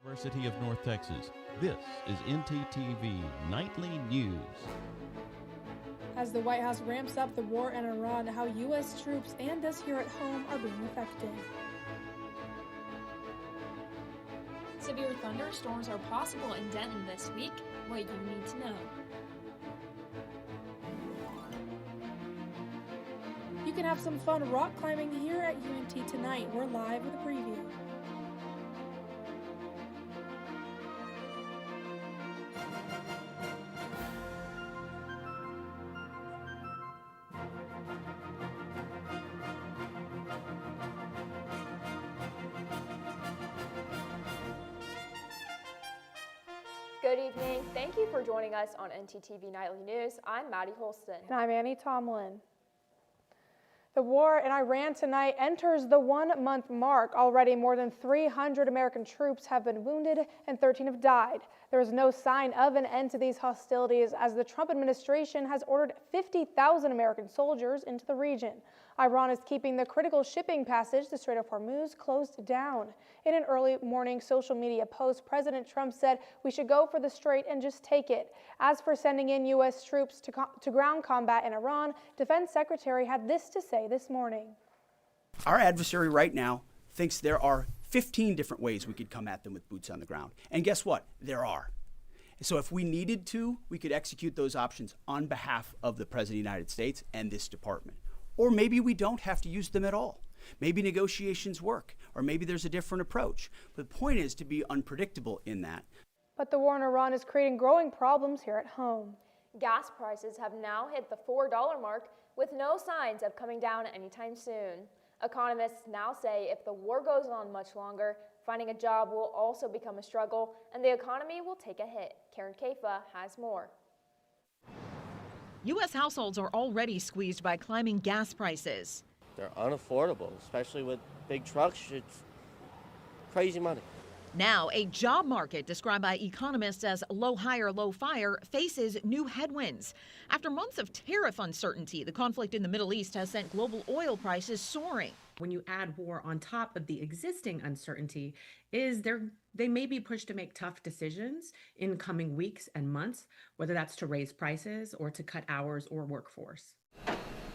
University of North Texas. This is NTTV Nightly News. As the White House ramps up the war in Iran, how U.S. troops and us here at home are being affected. Severe thunderstorms are possible in Denton this week. What you need to know. You can have some fun rock climbing here at UNT tonight. We're live with a preview. Good evening. Thank you for joining us on NTTV Nightly News. I'm Maddie Holston. And I'm Annie Tomlin. The war in Iran tonight enters the 1 month mark. Already more than 300 American troops have been wounded and 13 have died. There is no sign of an end to these hostilities as the Trump administration has ordered 50,000 American soldiers into the region. Iran is keeping the critical shipping passage, the Strait of Hormuz, closed down. In an early morning social media post, President Trump said we should go for the strait and just take it. As for sending in U.S. troops to ground combat in Iran, Defense Secretary had this to say this morning. Our adversary right now thinks there are 15 different ways we could come at them with boots on the ground. And guess what? There are. So if we needed to, we could execute those options on behalf of the President of the United States and this department. Or maybe we don't have to use them at all. Maybe negotiations work, or maybe there's a different approach. But the point is to be unpredictable in that. But the war in Iran is creating growing problems here at home. Gas prices have now hit the $4 mark with no signs of coming down anytime soon. Economists now say if the war goes on much longer, finding a job will also become a struggle and the economy will take a hit. Karen Kafa has more. U.S. households are already squeezed by climbing gas prices. They're unaffordable, especially with big trucks. It's crazy money. Now, a job market described by economists as low hire, low fire faces new headwinds. After months of tariff uncertainty, the conflict in the Middle East has sent global oil prices soaring. When you add war on top of the existing uncertainty, they may be pushed to make tough decisions in coming weeks and months, whether that's to raise prices or to cut hours or workforce.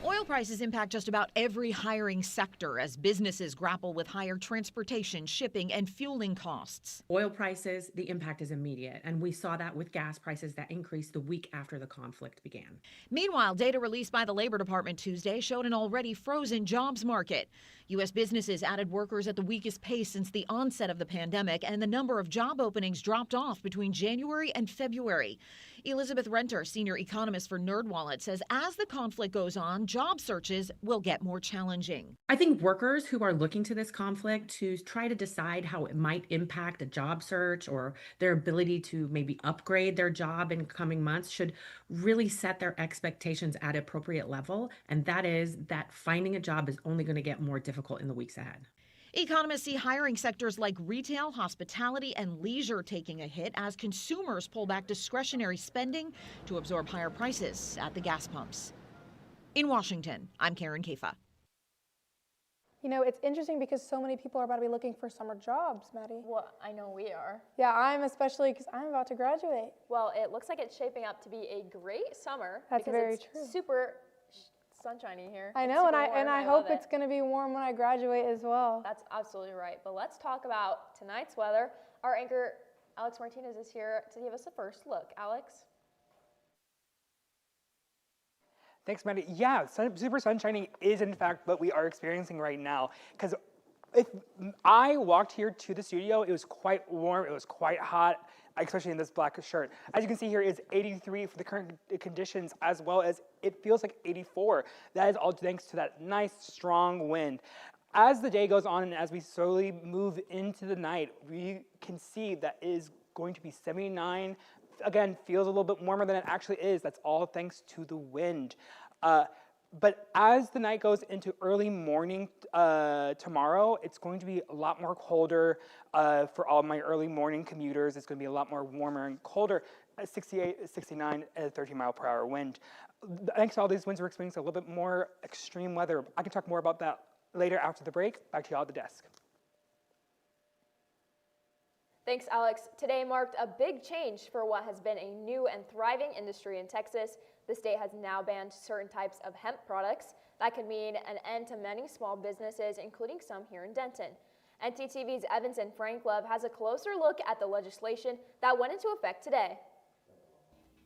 Oil prices impact just about every hiring sector as businesses grapple with higher transportation, shipping, and fueling costs. Oil prices, the impact is immediate, and we saw that with gas prices that increased the week after the conflict began. Meanwhile, data released by the Labor Department Tuesday showed an already frozen jobs market. U.S. businesses added workers at the weakest pace since the onset of the pandemic, and the number of job openings dropped off between January and February. Elizabeth Renter, senior economist for NerdWallet, says as the conflict goes on, job searches will get more challenging. I think workers who are looking to this conflict to try to decide how it might impact a job search or their ability to maybe upgrade their job in coming months should really set their expectations at an appropriate level. And that is that finding a job is only going to get more difficult in the weeks ahead. Economists see hiring sectors like retail, hospitality, and leisure taking a hit as consumers pull back discretionary spending to absorb higher prices at the gas pumps. In Washington, I'm Karen Kafa. You know, it's interesting because so many people are about to be looking for summer jobs, Maddie. Well, I know we are. Yeah, I'm especially because I'm about to graduate. Well, it looks like it's shaping up to be a great summer. That's very it's true. Super sunshiny here. I know, and I hope it's going to be warm when I graduate as well. That's absolutely right. But let's talk about tonight's weather. Our anchor, Alex Martinez, is here to give us a first look. Alex? Thanks, Maddie. Yeah, super sunshiny is in fact what we are experiencing right now. Because if I walked here to the studio, it was quite warm, it was quite hot, especially in this black shirt. As you can see here, it's 83 for the current conditions, as well as it feels like 84. That is all thanks to that nice, strong wind. As the day goes on and as we slowly move into the night, we can see that it is going to be 79. Again, feels a little bit warmer than it actually is. That's all thanks to the wind. But as the night goes into early morning tomorrow, it's going to be a lot more colder for all my early morning commuters. It's going to be a lot more warmer and colder, 68, 69, at a 30-mile-per-hour wind. Thanks to all these winds, we're experiencing a little bit more extreme weather. I can talk more about that later after the break. Back to y'all at the desk. Thanks, Alex. Today marked a big change for what has been a new and thriving industry in Texas. The state has now banned certain types of hemp products. That could mean an end to many small businesses, including some here in Denton. NTTV's Evanson Franklove has a closer look at the legislation that went into effect today.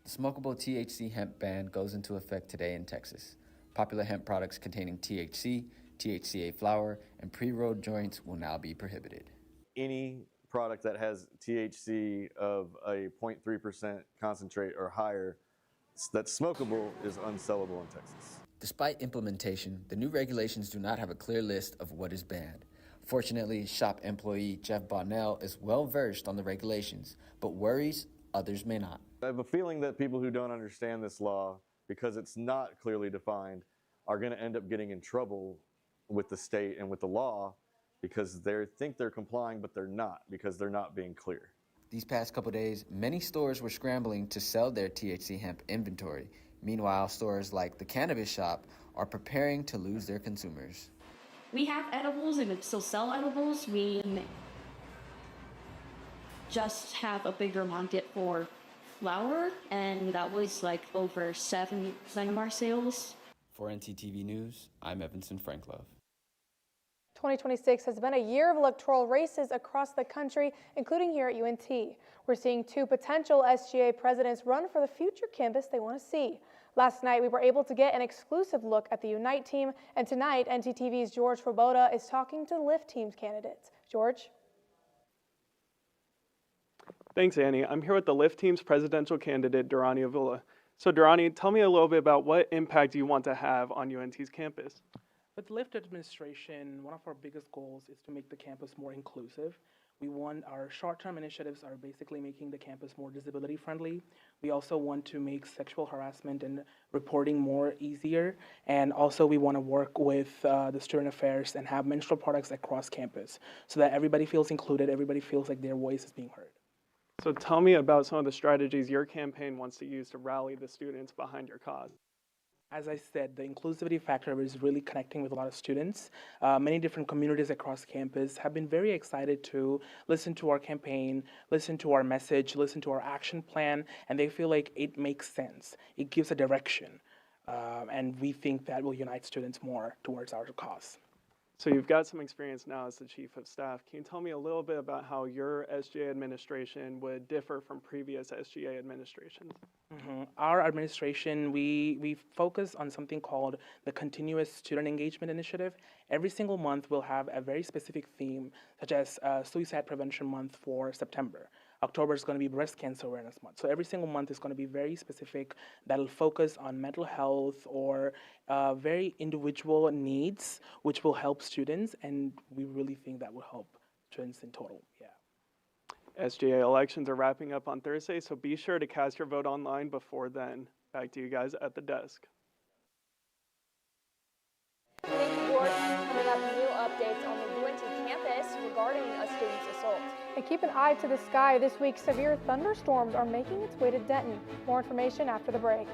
The smokable THC hemp ban goes into effect today in Texas. Popular hemp products containing THC, THCA flower, and pre-rolled joints will now be prohibited. Any product that has THC of a 0.3% concentrate or higher that's smokable is unsellable in Texas. Despite implementation, the new regulations do not have a clear list of what is banned. Fortunately, shop employee Jeff Bonnell is well versed on the regulations, but worries others may not. I have a feeling that people who don't understand this law, because it's not clearly defined, are going to end up getting in trouble with the state and with the law because they think they're complying, but they're not, because they're not being clear. These past couple days, many stores were scrambling to sell their THC hemp inventory. Meanwhile, stores like the Cannabis Shop are preparing to lose their consumers. We have edibles and we still sell edibles. We just have a bigger market for flower, and that was like over 7% of our sales. For NTTV News, I'm Evanson Franklove. 2026 has been a year of electoral races across the country, including here at UNT. We're seeing two potential SGA presidents run for the future campus they want to see. Last night, we were able to get an exclusive look at the Unite team, and tonight, NTTV's George Svoboda is talking to the Lift team's candidates. George? Thanks, Annie. I'm here with the Lift team's presidential candidate, Durrani Avila. So, Durrani, tell me a little bit about what impact you want to have on UNT's campus. With the Lift administration, one of our biggest goals is to make the campus more inclusive. We want our short-term initiatives are basically making the campus more disability friendly. We also want to make sexual harassment and reporting more easier. And also we want to work with the student affairs and have menstrual products across campus so that everybody feels included, everybody feels like their voice is being heard. So tell me about some of the strategies your campaign wants to use to rally the students behind your cause. As I said, the inclusivity factor is really connecting with a lot of students. Many different communities across campus have been very excited to listen to our campaign, listen to our message, listen to our action plan, and they feel like it makes sense. It gives a direction, and we think that will unite students more towards our cause. So you've got some experience now as the chief of staff. Can you tell me a little bit about how your SGA administration would differ from previous SGA administrations? Our administration, we focus on something called the Continuous Student Engagement Initiative. Every single month we'll have a very specific theme, such as Suicide Prevention Month for September. October is going to be Breast Cancer Awareness Month. So every single month is going to be very specific that'll focus on mental health or very individual needs, which will help students, and we really think that will help students in total, yeah. SGA elections are wrapping up on Thursday, so be sure to cast your vote online before then. Back to you guys at the desk. Thank you, George. Coming up, new updates on the UNT campus regarding a student's assault. And keep an eye to the sky. This week, severe thunderstorms are making its way to Denton. More information after the break.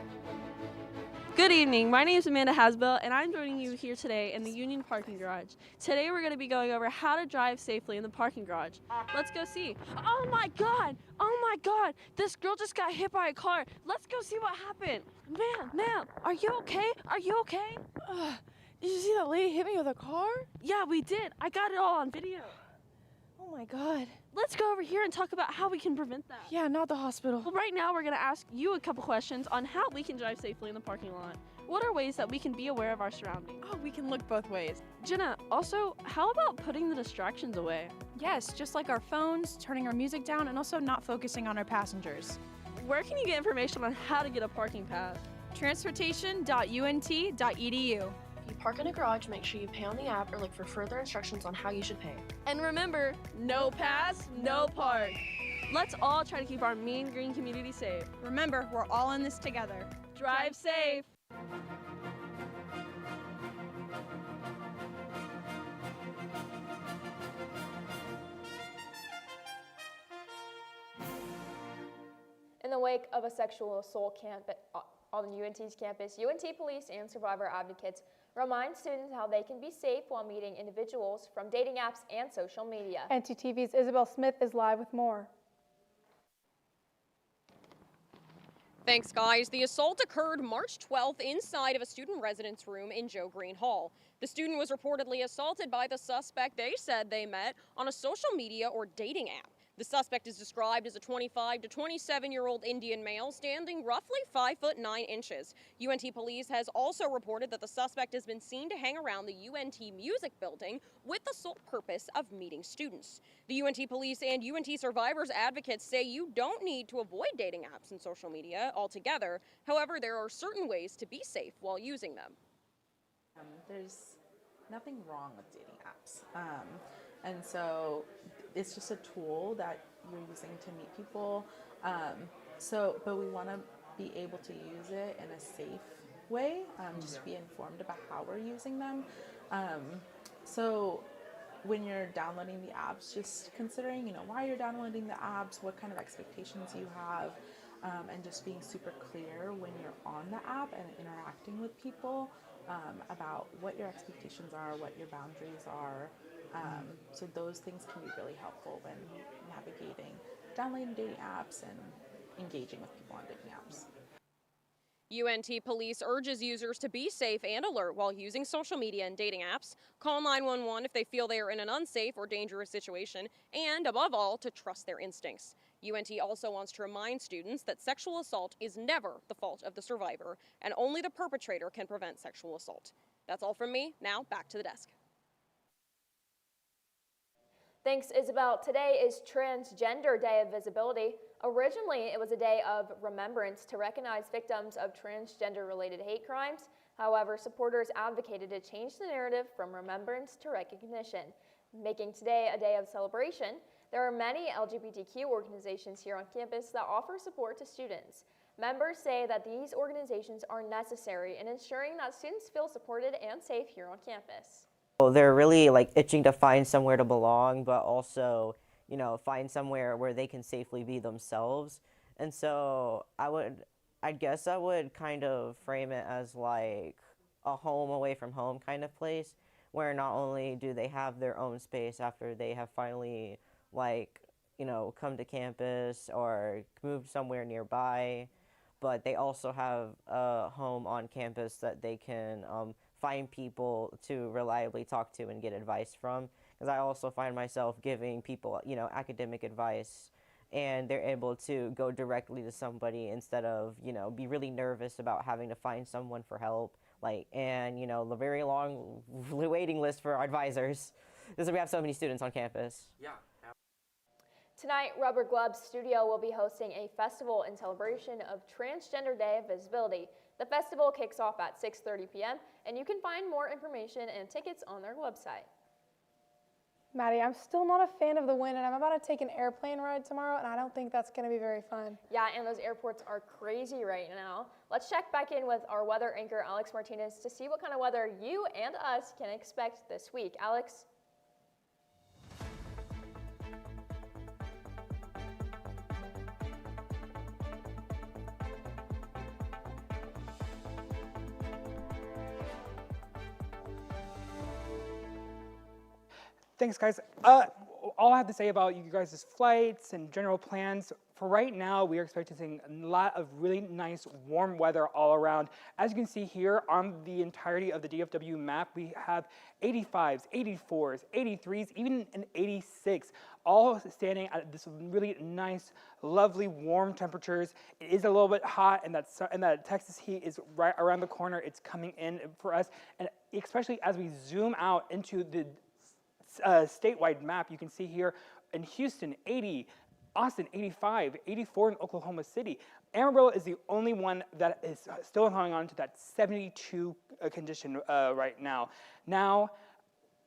Good evening, my name is Amanda Hasbell, and I'm joining you here today in the Union Parking Garage. Today we're going to be going over how to drive safely in the parking garage. Let's go see. Oh my god, this girl just got hit by a car. Let's go see what happened. Ma'am, are you okay? Are you okay? Did you see that lady hit me with a car? Yeah, we did. I got it all on video. Oh my god. Let's go over here and talk about how we can prevent that. Yeah, not the hospital. Well, right now we're going to ask you a couple questions on how we can drive safely in the parking lot. What are ways that we can be aware of our surroundings? Oh, we can look both ways. Jenna, also, how about putting the distractions away? Yes, just like our phones, turning our music down, and also not focusing on our passengers. Where can you get information on how to get a parking pass? Transportation.unt.edu. If you park in a garage, make sure you pay on the app or look for further instructions on how you should pay. And remember, no pass, no park. Let's all try to keep our Mean Green community safe. Remember, we're all in this together. Drive safe. In the wake of a sexual assault camp on UNT's campus, UNT police and survivor advocates remind students how they can be safe while meeting individuals from dating apps and social media. NTTV's Isabel Smith is live with more. Thanks, guys. The assault occurred March 12th inside of a student residence room in Joe Green Hall. The student was reportedly assaulted by the suspect they said they met on a social media or dating app. The suspect is described as a 25 to 27-year-old Indian male standing roughly 5'9". UNT police has also reported that the suspect has been seen to hang around the UNT Music Building with the sole purpose of meeting students. The UNT police and UNT survivors advocates say you don't need to avoid dating apps and social media altogether. However, there are certain ways to be safe while using them. There's nothing wrong with dating apps. And so it's just a tool that you're using to meet people. But we want to be able to use it in a safe way, just be informed about how we're using them. So when you're downloading the apps, just considering, why you're downloading the apps, what kind of expectations you have, and just being super clear when you're on the app and interacting with people about what your expectations are, what your boundaries are. So those things can be really helpful when navigating, downloading dating apps and engaging with people on dating apps. UNT Police urges users to be safe and alert while using social media and dating apps. Call 911 if they feel they are in an unsafe or dangerous situation, and above all, to trust their instincts. UNT also wants to remind students that sexual assault is never the fault of the survivor, and only the perpetrator can prevent sexual assault. That's all from me. Now, back to the desk. Thanks, Isabel. Today is Transgender Day of Visibility. Originally, it was a day of remembrance to recognize victims of transgender-related hate crimes. However, supporters advocated to change the narrative from remembrance to recognition, making today a day of celebration. There are many LGBTQ organizations here on campus that offer support to students. Members say that these organizations are necessary in ensuring that students feel supported and safe here on campus. They're really itching to find somewhere to belong, but also, find somewhere where they can safely be themselves. And so I guess I would kind of frame it as a home away from home kind of place, where not only do they have their own space after they have finally come to campus or moved somewhere nearby, but they also have a home on campus that they can find people to reliably talk to and get advice from. Because I also find myself giving people, academic advice, and they're able to go directly to somebody instead of, be really nervous about having to find someone for help. The very long waiting list for our advisors, because we have so many students on campus. Yeah. Tonight, Rubber Gloves Studio will be hosting a festival in celebration of Transgender Day of Visibility. The festival kicks off at 6:30 p.m., and you can find more information and tickets on their website. Maddie, I'm still not a fan of the wind, and I'm about to take an airplane ride tomorrow, and I don't think that's going to be very fun. Yeah, and those airports are crazy right now. Let's check back in with our weather anchor, Alex Martinez, to see what kind of weather you and us can expect this week. Alex? Thanks, guys. All I have to say about you guys' flights and general plans, for right now, we are expecting a lot of really nice warm weather all around. As you can see here on the entirety of the DFW map, we have 85s, 84s, 83s, even an 86, all standing at this really nice, lovely, warm temperatures. It is a little bit hot, and that Texas heat is right around the corner. It's coming in for us, and especially as we zoom out into the statewide map, you can see here in Houston, 80, Austin, 85, 84 in Oklahoma City. Amarillo is the only one that is still hanging on to that 72 condition right now. Now,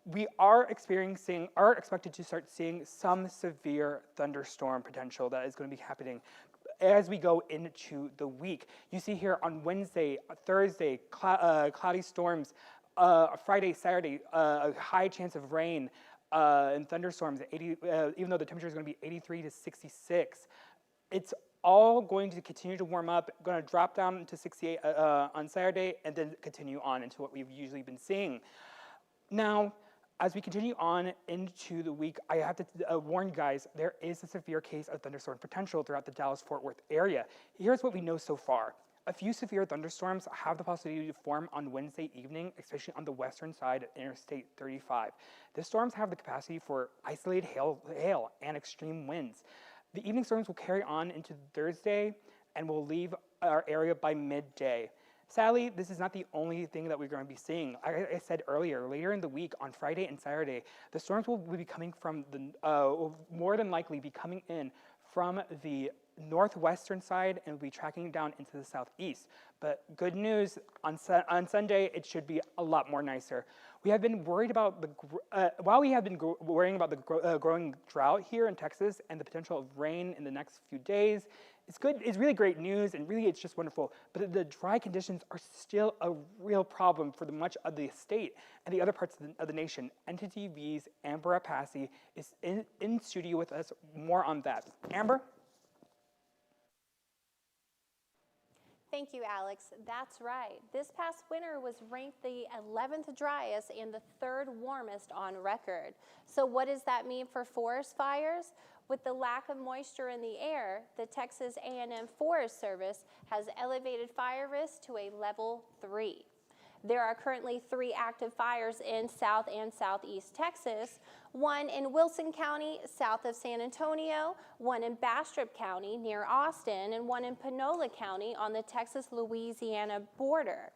we are expected to start seeing some severe thunderstorm potential that is going to be happening as we go into the week. You see here on Wednesday, Thursday, cloudy storms. Friday, Saturday, a high chance of rain and thunderstorms, even though the temperature is going to be 83 to 66. It's all going to continue to warm up, going to drop down to 68 on Saturday, and then continue on into what we've usually been seeing. Now, as we continue on into the week, I have to warn you guys, there is a severe case of thunderstorm potential throughout the Dallas-Fort Worth area. Here's what we know so far. A few severe thunderstorms have the possibility to form on Wednesday evening, especially on the western side of Interstate 35. The storms have the capacity for isolated hail and extreme winds. The evening storms will carry on into Thursday and will leave our area by midday. Sadly, this is not the only thing that we're going to be seeing. Like I said earlier, later in the week, on Friday and Saturday, the storms will be coming from will more than likely be coming in from the northwestern side and will be tracking down into the southeast. But good news, on Sunday, it should be a lot more nicer. We have been worried about while we have been worrying about the growing drought here in Texas and the potential of rain in the next few days. It's really great news, and really it's just wonderful. But the dry conditions are still a real problem for much of the state and the other parts of the nation. NTTV's Amber Apache is in studio with us. More on that. Amber? Thank you, Alex. That's right. This past winter was ranked the 11th driest and the 3rd warmest on record. So what does that mean for forest fires? With the lack of moisture in the air, the Texas A&M Forest Service has elevated fire risk to a level 3. There are currently 3 active fires in South and Southeast Texas, one in Wilson County, south of San Antonio, one in Bastrop County near Austin, and one in Panola County on the Texas-Louisiana border.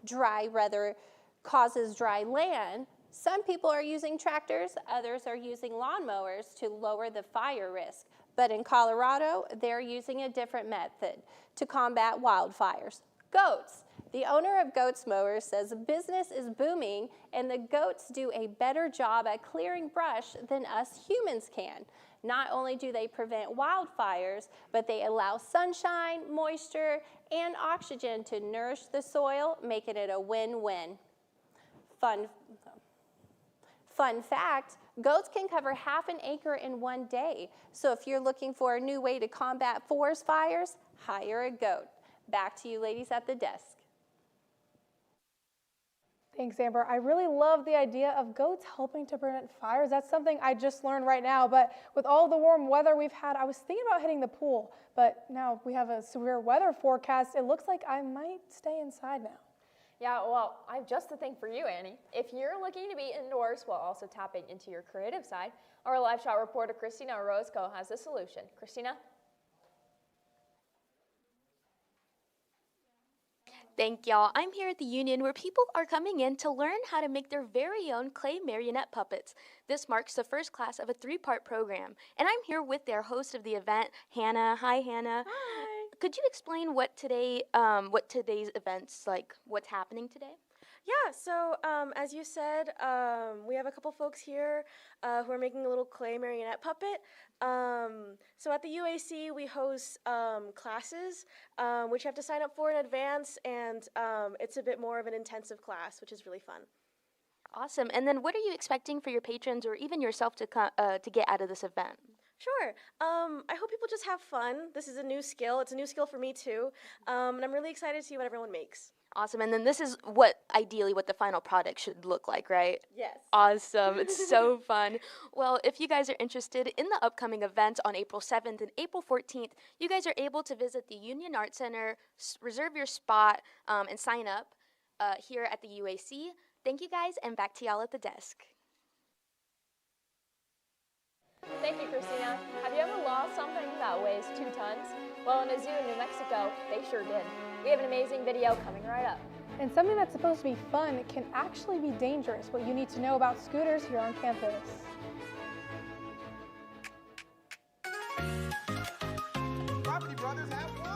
Dry weather causes dry land. Some people are using tractors, others are using lawnmowers to lower the fire risk. But in Colorado, they're using a different method to combat wildfires: goats. The owner of Goats Mowers says business is booming and the goats do a better job at clearing brush than us humans can. Not only do they prevent wildfires, but they allow sunshine, moisture, and oxygen to nourish the soil, making it a win-win. Fun fact, goats can cover half an acre in one day. So if you're looking for a new way to combat forest fires, hire a goat. Back to you ladies at the desk. Thanks, Amber. I really love the idea of goats helping to prevent fires. That's something I just learned right now. But with all the warm weather we've had, I was thinking about hitting the pool. But now we have a severe weather forecast. It looks like I might stay inside now. Yeah, well, I have just the thing for you, Annie. If you're looking to be indoors while also tapping into your creative side, our live shot reporter, Christina Orozco, has the solution. Christina? Thank y'all. I'm here at the Union where people are coming in to learn how to make their very own clay marionette puppets. This marks the first class of a 3-part program, and I'm here with their host of the event, Hannah. Hi, Hannah. Hi. Could you explain what today's event's like? What's happening today? Yeah, so as you said, we have a couple folks here who are making a little clay marionette puppet. So at the UAC, we host classes, which you have to sign up for in advance, and it's a bit more of an intensive class, which is really fun. Awesome. And then what are you expecting for your patrons or even yourself to get out of this event? Sure. I hope people just have fun. This is a new skill. It's a new skill for me too. And I'm really excited to see what everyone makes. Awesome. And then this is ideally what the final product should look like, right? Yes. Awesome. It's so fun. Well, if you guys are interested in the upcoming events on April 7th and April 14th, you guys are able to visit the Union Arts Center, reserve your spot, and sign up here at the UAC. Thank you guys, and back to y'all at the desk. Thank you, Christina. Have you ever lost something that weighs 2 tons? Well, in a zoo in New Mexico, they sure did. We have an amazing video coming right up. And something that's supposed to be fun can actually be dangerous. What you need to know about scooters here on campus. Property Brothers have won!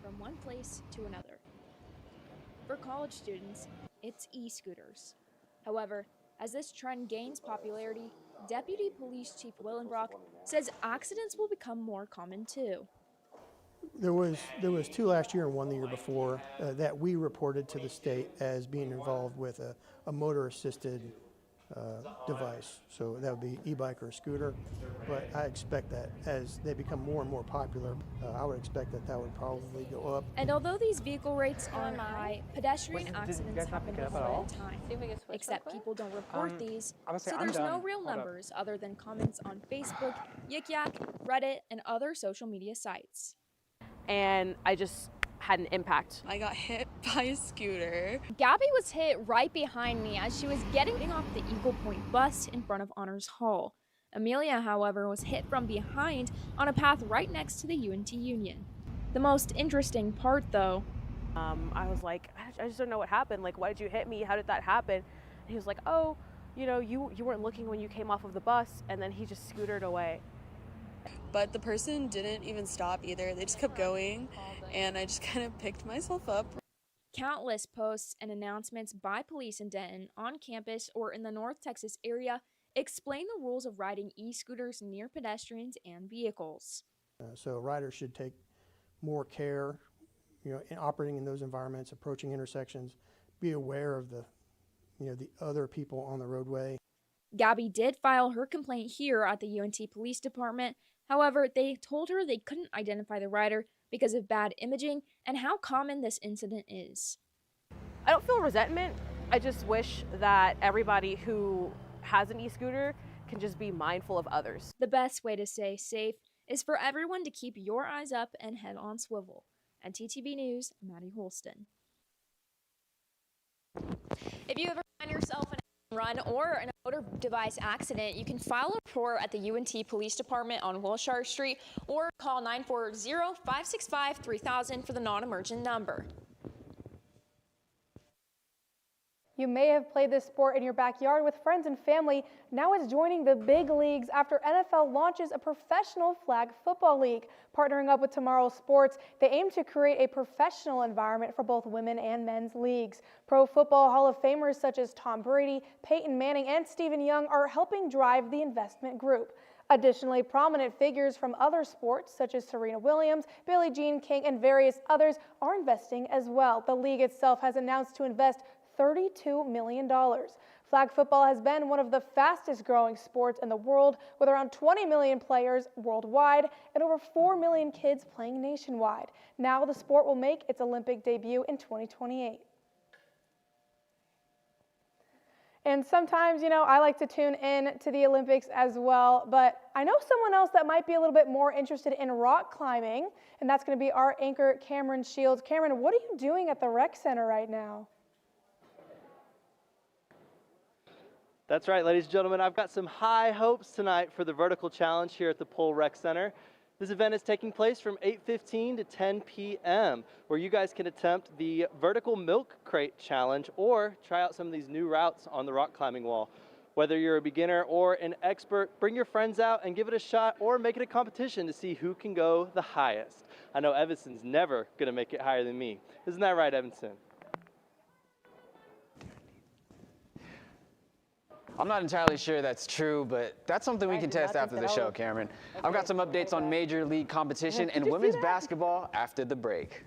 from one place to another. For college students, it's e-scooters. However, as this trend gains popularity, Deputy Police Chief Willenbrock says accidents will become more common too. There was 2 last year and 1 the year before that we reported to the state as being involved with a motor-assisted device. So that would be e-bike or a scooter. But I expect that as they become more and more popular, I would expect that would probably go up. And although these vehicle rates aren't high, pedestrian accidents happen all the time. Except people don't report these, so there's no real numbers other than comments on Facebook, Yik Yak, Reddit, and other social media sites. And I just had an impact. I got hit by a scooter. Gabby was hit right behind me as she was getting off the Eagle Point bus in front of Honors Hall. Amelia, however, was hit from behind on a path right next to the UNT Union. The most interesting part, though, I was like, I just don't know what happened. Like, why did you hit me? How did that happen? And he was like, oh, you know, you weren't looking when you came off of the bus, and then he just scootered away. But the person didn't even stop either. They just kept going, and I just kind of picked myself up. Countless posts and announcements by police in Denton, on campus, or in the North Texas area explain the rules of riding e-scooters near pedestrians and vehicles. So riders should take more care, in operating in those environments, approaching intersections, be aware of the other people on the roadway. Gabby did file her complaint here at the UNT Police Department. However, they told her they couldn't identify the rider because of bad imaging and how common this incident is. I don't feel resentment. I just wish that everybody who has an e-scooter can just be mindful of others. The best way to stay safe is for everyone to keep your eyes up and head on swivel. At TTV News, Maddie Holston. If you ever find yourself in a run or in a motor device accident, you can file a report at the UNT Police Department on Wilshire Street or call 940-565-3000 for the non-emergent number. You may have played this sport in your backyard with friends and family. Now it's joining the big leagues after NFL launches a professional flag football league. Partnering up with Tomorrow Sports, they aim to create a professional environment for both women and men's leagues. Pro Football Hall of Famers such as Tom Brady, Peyton Manning, and Stephen Young are helping drive the investment group. Additionally, prominent figures from other sports such as Serena Williams, Billie Jean King, and various others are investing as well. The league itself has announced to invest $32 million. Flag football has been one of the fastest growing sports in the world, with around 20 million players worldwide and over 4 million kids playing nationwide. Now the sport will make its Olympic debut in 2028. And sometimes, I like to tune in to the Olympics as well, but I know someone else that might be a little bit more interested in rock climbing, and that's going to be our anchor, Cameron Shields. Cameron, what are you doing at the rec center right now? That's right, ladies and gentlemen. I've got some high hopes tonight for the vertical challenge here at the Pole Rec Center. This event is taking place from 8:15 to 10 p.m., where you guys can attempt the vertical milk crate challenge or try out some of these new routes on the rock climbing wall. Whether you're a beginner or an expert, bring your friends out and give it a shot, or make it a competition to see who can go the highest. I know Evanston's never going to make it higher than me. Isn't that right, Evanston? I'm not entirely sure that's true, but that's something we can test after the show, Cameron. I've got some updates on Major League competition and women's basketball after the break.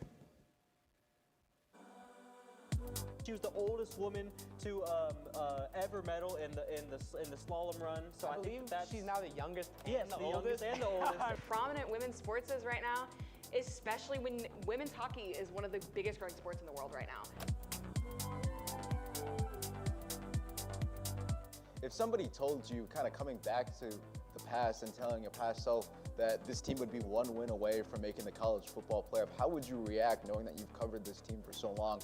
She was the oldest woman to ever medal in the slalom run. So I think that she's now the youngest. Yes, and the youngest and the oldest. Prominent women's sports is right now, especially when women's hockey is one of the biggest growing sports in the world right now. If somebody told you, kind of coming back to the past and telling your past self that this team would be one win away from making the college football playoff, how would you react knowing that you've covered this team for so long?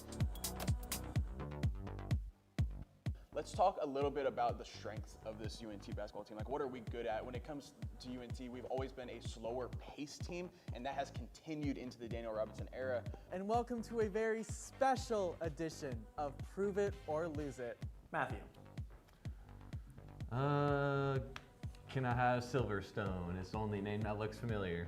Let's talk a little bit about the strengths of this UNT basketball team. Like, what are we good at? When it comes to UNT, we've always been a slower paced team, and that has continued into the Daniel Robinson era. And welcome to a very special edition of Prove It or Lose It. Matthew. Can I have Silverstone? It's the only name that looks familiar.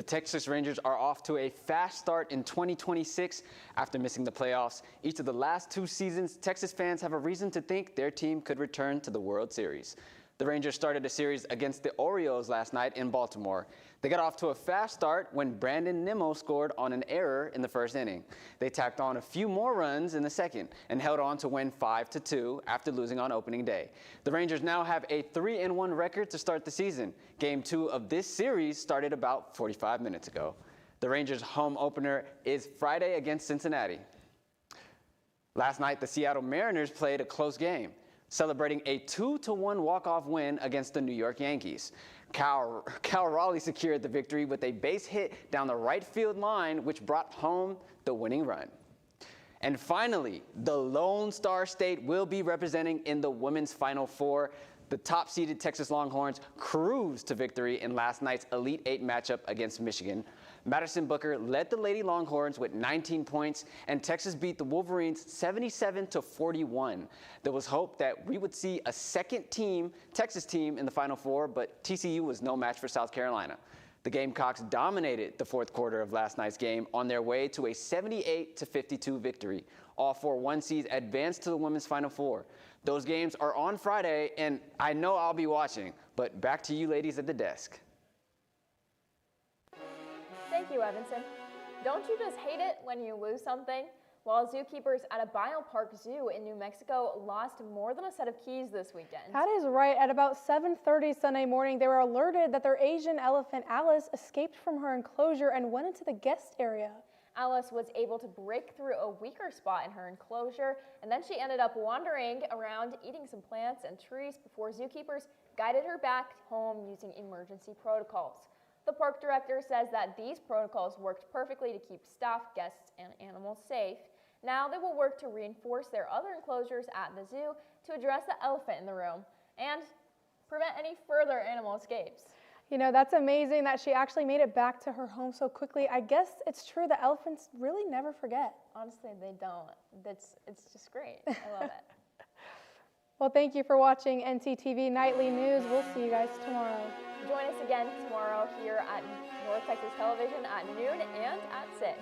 The Texas Rangers are off to a fast start in 2026 after missing the playoffs. Each of the last 2 seasons, Texas fans have a reason to think their team could return to the World Series. The Rangers started a series against the Orioles last night in Baltimore. They got off to a fast start when Brandon Nimmo scored on an error in the first inning. They tacked on a few more runs in the second and held on to win 5-2 after losing on opening day. The Rangers now have a 3-1 record to start the season. Game 2 of this series started about 45 minutes ago. The Rangers' home opener is Friday against Cincinnati. Last night, the Seattle Mariners played a close game, celebrating a 2-1 walk-off win against the New York Yankees. Cal Raleigh secured the victory with a base hit down the right field line, which brought home the winning run. And finally, the Lone Star State will be representing in the women's Final Four. The top-seeded Texas Longhorns cruised to victory in last night's Elite Eight matchup against Michigan. Madison Booker led the Lady Longhorns with 19 points, and Texas beat the Wolverines 77-41. There was hope that we would see a second Texas team in the Final Four, but TCU was no match for South Carolina. The Gamecocks dominated the fourth quarter of last night's game on their way to a 78-52 victory. All 4 1 seeds advanced to the women's Final Four. Those games are on Friday, and I know I'll be watching, but back to you ladies at the desk. Thank you, Evanson. Don't you just hate it when you lose something? Well, zookeepers at a biopark zoo in New Mexico lost more than a set of keys this weekend. That is right. At about 7:30 Sunday morning, they were alerted that their Asian elephant Alice escaped from her enclosure and went into the guest area. Alice was able to break through a weaker spot in her enclosure, and then she ended up wandering around eating some plants and trees before zookeepers guided her back home using emergency protocols. The park director says that these protocols worked perfectly to keep staff, guests, and animals safe. Now they will work to reinforce their other enclosures at the zoo to address the elephant in the room and prevent any further animal escapes. You know, that's amazing that she actually made it back to her home so quickly. I guess it's true that elephants really never forget. Honestly, they don't. It's just great. I love it. Well, thank you for watching NCTV Nightly News. We'll see you guys tomorrow. Join us again tomorrow here at North Texas Television at noon and at 6.